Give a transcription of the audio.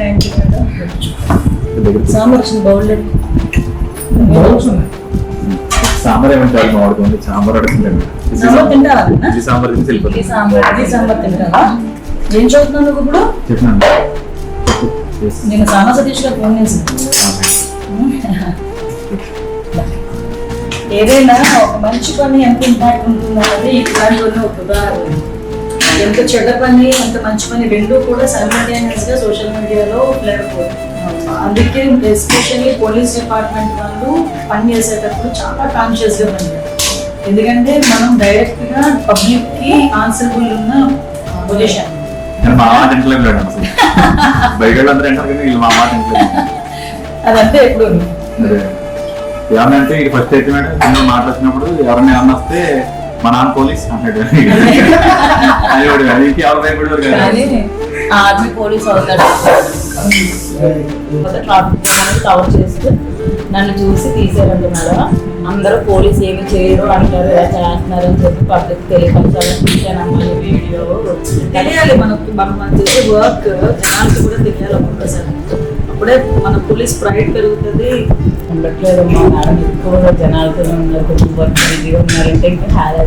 ఏంటి మేడం? సాంబార్ వచ్చింది బౌల్. సాంబార్ ఏమంటారు మాడుతుంది, సాంబార్ అడుగుతుంది. సాంబార్ తింటావా? ఇది సాంబార్ తిని వెళ్ళిపోతుంది. సాంబార్ తింటావా? ఏం చదువుతున్నావు నువ్వు ఇప్పుడు? చెప్పినాను. నేను సామా సతీష్ గారు ఫోన్ చేసింది. ఏదైనా ఒక మంచి పని ఎంత ఇంపాక్ట్ ఉంటుందన్నది ఇట్లాంటి ఒక ఉదాహరణ. ఎంత చెడ్డ పని ఎంత మంచి పని రెండూ కూడా సైమల్టేనియస్ గా సోషల్ మీడియాలో ప్లేకపోతుంది. అందుకే ఎస్పెషల్లీ పోలీస్ డిపార్ట్మెంట్ వాళ్ళు పని చేసేటప్పుడు చాలా కాన్షియస్ గా పనిచేయాలి. ఎందుకంటే మనం డైరెక్ట్ గా పబ్లిక్ కి ఆన్సరబుల్ ఉన్న పొజిషన్. మా మాట ఇంట్లో అసలు బయట అందరూ అంటారు కానీ వీళ్ళు మా మాట ఇంట్లో. అదంతే ఎప్పుడు ఏమన్నంటే ఫస్ట్ అయితే మేడం నేను మాట్లాడుతున్నప్పుడు ఎవరైనా ఏమన్నా వస్తే మా నాన్న పోలీస్ అంటాడు. ఆర్మీ పోలీస్ అవుతాడు. ట్రాఫిక్ కవర్ చేస్తూ నన్ను చూసి తీసారండి మేడం. అందరూ పోలీస్ ఏమి చేయరు అంటారు, ఇలా చేస్తున్నారు అని చెప్పి పబ్లిక్ తెలియపరచాలని చూశానమ్మా. వీడియో తెలియాలి మనకి, మనం చేసే వర్క్ జనాలకి కూడా తెలియాలి ఒక్కొక్కసారి. అప్పుడే మన పోలీస్ ప్రైడ్ పెరుగుతుంది. ఉండట్లేదు మా మేడం ఎక్కువగా జనాలతో ఉన్నారు, కొంచెం వర్క్ బిజీగా ఉన్నారంటే ఇంకా హ్యాపీ